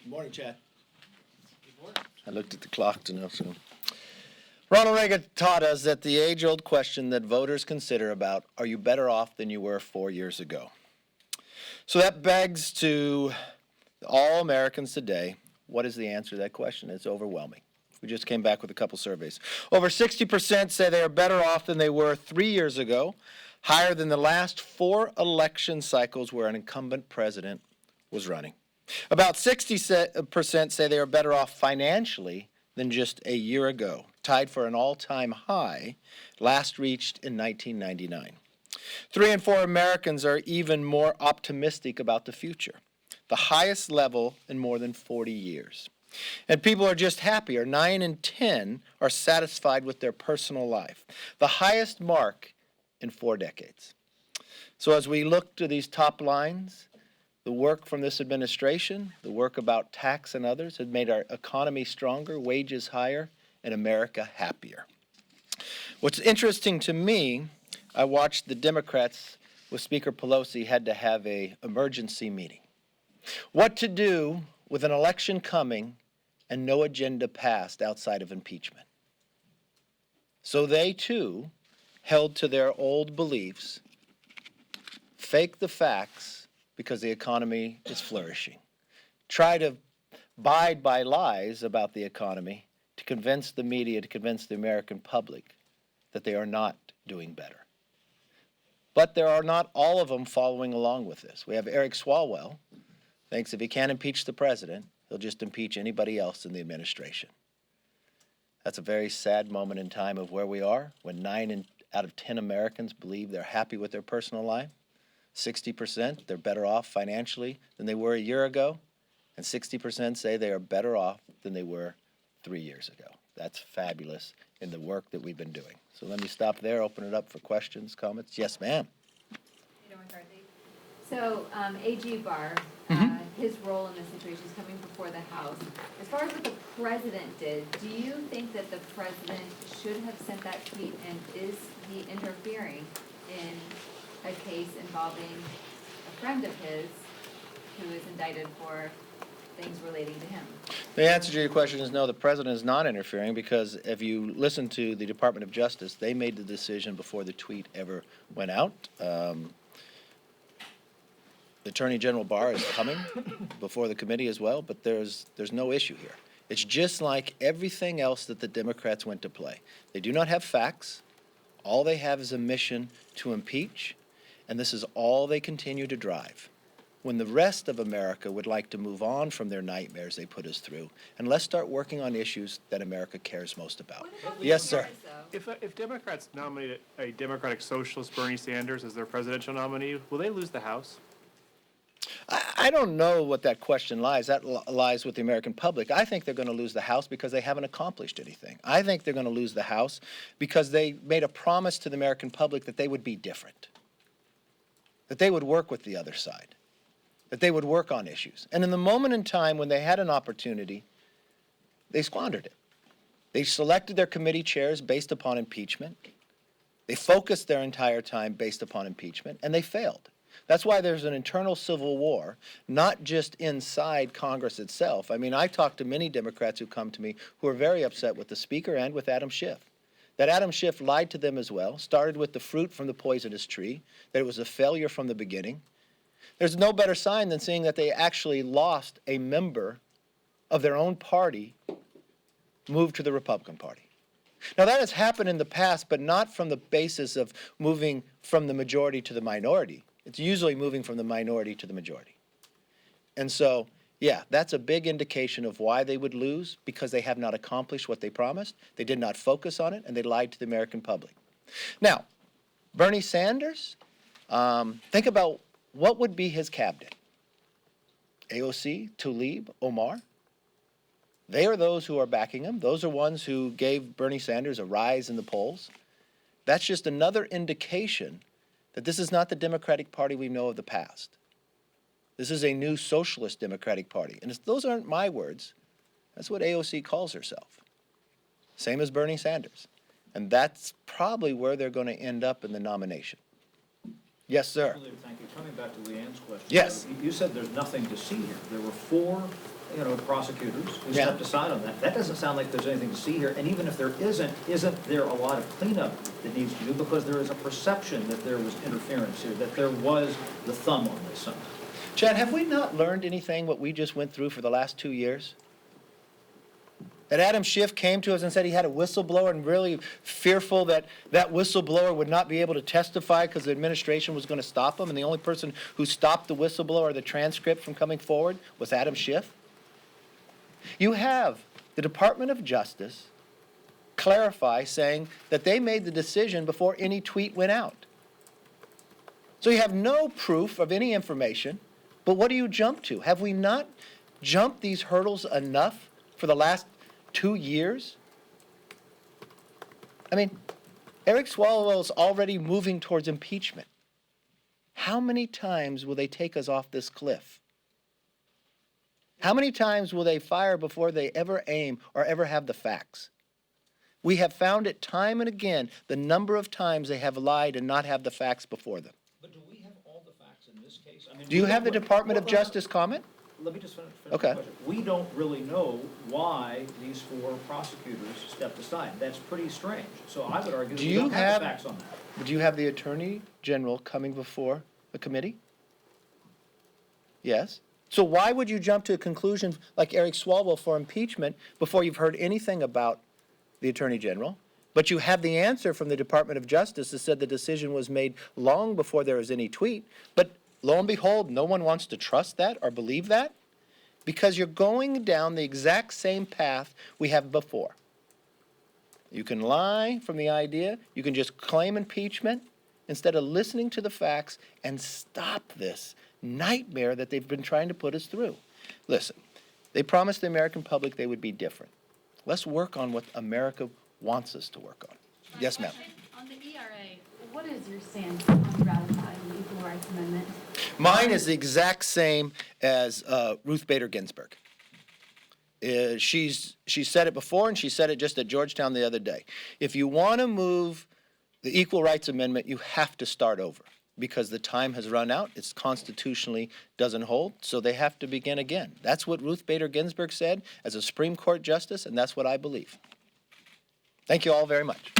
Good morning, Chad. Good morning. I looked at the clock to know. So, Ronald Reagan taught us that the age-old question that voters consider about, are you better off than you were 4 years ago? So that begs to all Americans today, what is the answer to that question? It's overwhelming. We just came back with a couple surveys. Over 60% say they are better off than they were 3 years ago, higher than the last 4 election cycles where an incumbent president was running. About 60% say they are better off financially than just a year ago, tied for an all-time high last reached in 1999. 3 in 4 Americans are even more optimistic about the future, the highest level in more than 40 years. And people are just happier. 9 in 10 are satisfied with their personal life, the highest mark in 4 decades. So as we look to these top lines, the work from this administration, the work about tax and others, has made our economy stronger, wages higher, and America happier. What's interesting to me, I watched the Democrats with Speaker Pelosi had to have an emergency meeting. What to do with an election coming and no agenda passed outside of impeachment. So they, too, held to their old beliefs, fake the facts because the economy is flourishing. Try to abide by lies about the economy to convince the media, to convince the American public that they are not doing better. But there are not all of them following along with this. We have Eric Swalwell thinks if he can't impeach the president, he'll just impeach anybody else in the administration. That's a very sad moment in time of where we are, when 9 out of 10 Americans believe they're happy with their personal life. 60% they're better off financially than they were a year ago, and 60% say they are better off than they were 3 years ago. That's fabulous in the work that we've been doing. So let me stop there, open it up for questions, comments. Yes, ma'am. McCarthy. So AG Barr, his role in this situation is coming before the House. As far as what the president did, do you think that the president should have sent that tweet, and is he interfering in a case involving a friend of his who is indicted for things relating to him? The answer to your question is no, the president is not interfering, because if you listen to the Department of Justice, they made the decision before the tweet ever went out. Attorney General Barr is coming before the committee as well, but there's no issue here. It's just like everything else that the Democrats went to play. They do not have facts. All they have is a mission to impeach, and this is all they continue to drive. When the rest of America would like to move on from their nightmares they put us through, and let's start working on issues that America cares most about. Yes, sir. If Democrats nominate a Democratic Socialist, Bernie Sanders, as their presidential nominee, will they lose the House? I don't know what that question lies. That lies with the American public. I think they're going to lose the House because they haven't accomplished anything. I think they're going to lose the House because they made a promise to the American public that they would be different, that they would work with the other side, that they would work on issues. And in the moment in time when they had an opportunity, they squandered it. They selected their committee chairs based upon impeachment. They focused their entire time based upon impeachment, and they failed. That's why there's an internal civil war, not just inside Congress itself. I mean, I've talked to many Democrats who come to me who are very upset with the Speaker and with Adam Schiff. That Adam Schiff lied to them as well, started with the fruit from the poisonous tree, that it was a failure from the beginning. There's no better sign than seeing that they actually lost a member of their own party, moved to the Republican Party. Now, that has happened in the past, but not from the basis of moving from the majority to the minority. It's usually moving from the minority to the majority. And so, yeah, that's a big indication of why they would lose, because they have not accomplished what they promised. They did not focus on it, and they lied to the American public. Now, Bernie Sanders, think about what would be his cabinet. AOC, Tlaib, Omar. They are those who are backing him. Those are ones who gave Bernie Sanders a rise in the polls. That's just another indication that this is not the Democratic Party we know of the past. This is a new socialist Democratic Party. And those aren't my words. That's what AOC calls herself. Same as Bernie Sanders. And that's probably where they're going to end up in the nomination. Yes, sir. Thank you. Coming back to Leanne's question. Yes. You said there's nothing to see here. There were 4 prosecutors who Yeah. stepped aside on that. That doesn't sound like there's anything to see here. And even if there isn't there a lot of cleanup that needs to do, because there is a perception that there was interference here, that there was the thumb on this somehow. Chad, have we not learned anything what we just went through for the last 2 years? That Adam Schiff came to us and said he had a whistleblower and really fearful that that whistleblower would not be able to testify because the administration was going to stop him, and the only person who stopped the whistleblower, the transcript from coming forward, was Adam Schiff? You have the Department of Justice clarify saying that they made the decision before any tweet went out. So you have no proof of any information, but what do you jump to? Have we not jumped these hurdles enough for the last 2 years? I mean, Eric Swalwell's already moving towards impeachment. How many times will they take us off this cliff? How many times will they fire before they ever aim or ever have the facts? We have found it time and again, the number of times they have lied and not have the facts before them. But do we have all the facts in this case? I mean, Do you we have the don't- Department of well, Justice comment? Let me just finish Okay. the question. We don't really know why these 4 prosecutors stepped aside. That's pretty strange. So I would argue that Do we you don't have have- the facts on that. Do you have the Attorney General coming before the committee? Yes. So why would you jump to a conclusion like Eric Swalwell for impeachment before you've heard anything about the Attorney General? But you have the answer from the Department of Justice that said the decision was made long before there was any tweet. But lo and behold, no one wants to trust that or believe that because you're going down the exact same path we have before. You can lie from the idea, you can just claim impeachment instead of listening to the facts and stop this nightmare that they've been trying to put us through. Listen, they promised the American public they would be different. Let's work on what America wants us to work on. Yes, ma'am. On the ERA, what is your stance on ratifying the Equal Rights Amendment? Mine is the exact same as Ruth Bader Ginsburg. She said it before, and she said it just at Georgetown the other day. If you want to move the Equal Rights Amendment, you have to start over because the time has run out. It's constitutionally doesn't hold, so they have to begin again. That's what Ruth Bader Ginsburg said as a Supreme Court justice, and that's what I believe. Thank you all very much.